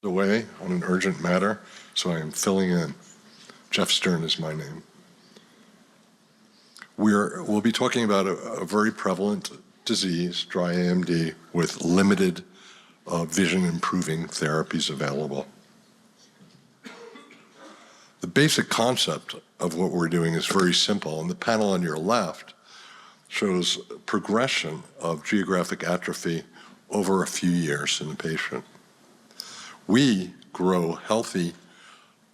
Away on an urgent matter, so I am filling in. Jeff Stern is my name. We'll be talking about a very prevalent disease, dry AMD, with limited vision improving therapies available. The basic concept of what we're doing is very simple, and the panel on your left shows progression of geographic atrophy over a few years in the patient. We grow healthy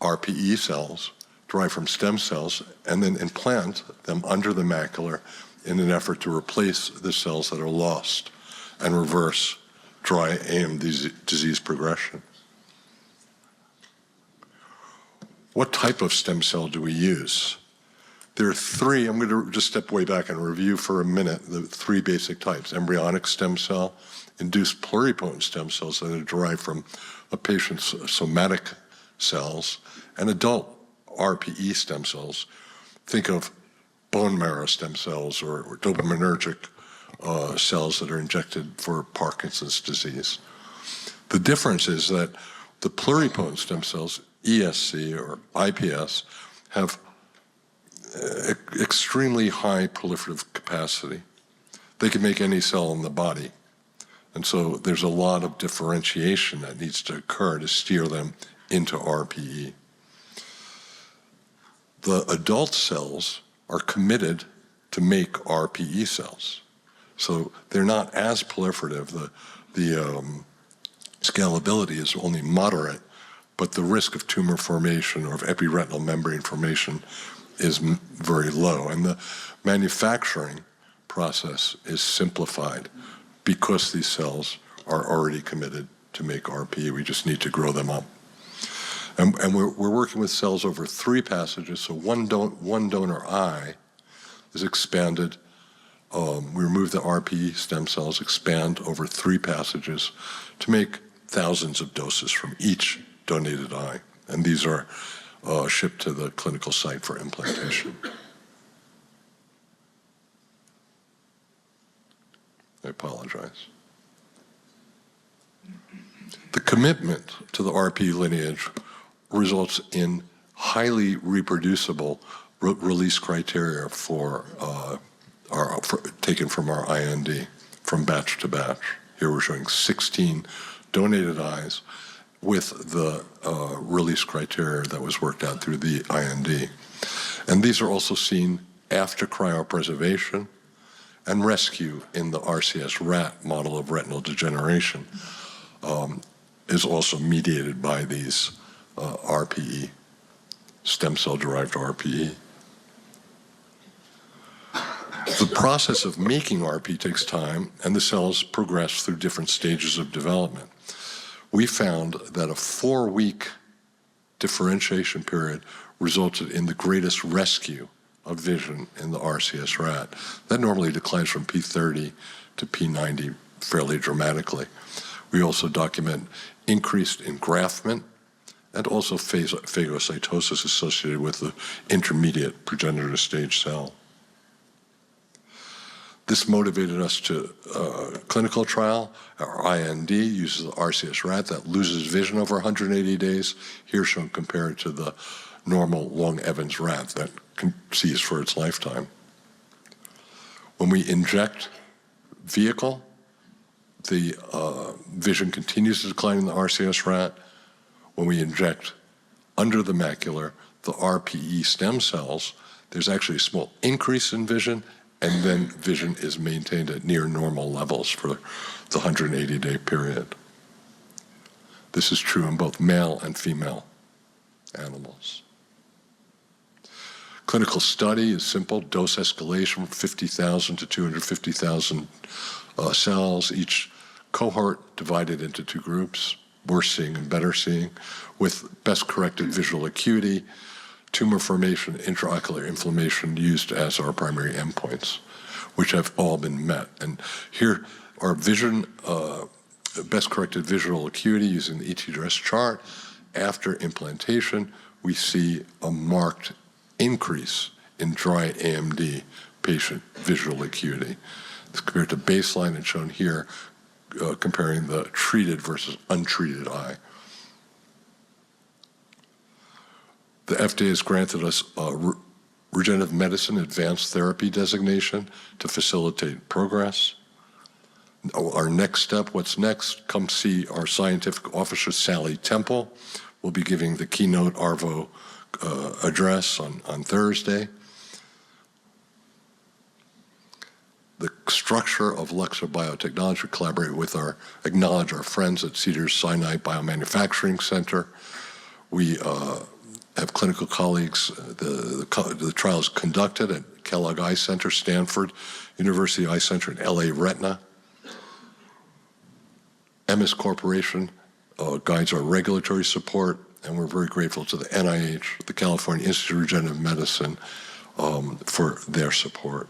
RPE cells derived from stem cells and then implant them under the macula in an effort to replace the cells that are lost and reverse dry AMD disease progression. What type of stem cell do we use? There are three. I'm going to just step way back and review for a minute the three basic types: embryonic stem cell, induced pluripotent stem cells that are derived from a patient's somatic cells, and adult RPE stem cells. Think of bone marrow stem cells or dopaminergic cells that are injected for Parkinson's disease. The difference is that the pluripotent stem cells, ESC or IPS, have extremely high proliferative capacity. They can make any cell in the body. And so there's a lot of differentiation that needs to occur to steer them into RPE. The adult cells are committed to make RPE cells. So they're not as proliferative. The scalability is only moderate, but the risk of tumor formation or of epiretinal membrane formation is very low. And the manufacturing process is simplified because these cells are already committed to make RPE. We just need to grow them up. And we're working with cells over three passages. So one donor eye is expanded. We remove the RPE stem cells, expand over three passages to make thousands of doses from each donated eye. And these are shipped to the clinical site for implantation. I apologize. The commitment to the RPE lineage results in highly reproducible release criteria taken from our IND from batch to batch. Here we're showing 16 donated eyes with the release criteria that was worked out through the IND. And these are also seen after cryopreservation and rescue in the RCS rat model of retinal degeneration is also mediated by these RPE, stem cell-derived RPE. The process of making RPE takes time, and the cells progress through different stages of development. We found that a 4-week differentiation period resulted in the greatest rescue of vision in the RCS rat. That normally declines from P30 to P90 fairly dramatically. We also document increased engraftment and also phagocytosis associated with the intermediate progenitor stage cell. This motivated us to clinical trial. Our IND uses the RCS rat that loses vision over 180 days, here shown compared to the normal long Evans rat that sees for its lifetime. When we inject vehicle, the vision continues to decline in the RCS rat. When we inject under the macular, the RPE stem cells, there's actually a small increase in vision, and then vision is maintained at near normal levels for the 180-day period. This is true in both male and female animals. Clinical study is simple: dose escalation from 50,000 to 250,000 cells, each cohort divided into two groups, worse seeing and better seeing, with best corrected visual acuity, tumor formation, intraocular inflammation used as our primary endpoints, which have all been met. And here our vision, best corrected visual acuity using the ETDRS chart. After implantation, we see a marked increase in dry AMD patient visual acuity. It's compared to baseline and shown here, comparing the treated versus untreated eye. The FDA has granted us regenerative medicine advanced therapy designation to facilitate progress. Our next step, what's next? Come see our scientific officer, Sally Temple. We'll be giving the keynote ARVO address on Thursday. The structure of Luxa Biotechnology, collaborate with acknowledge our friends at Cedars-Sinai Biomanufacturing Center. We have clinical colleagues. The trial is conducted at Kellogg Eye Center, Stanford, University Eye Center, and LA Retina. MS Corporation guides our regulatory support, and we're very grateful to the NIH, the California Institute of Regenerative Medicine, for their support.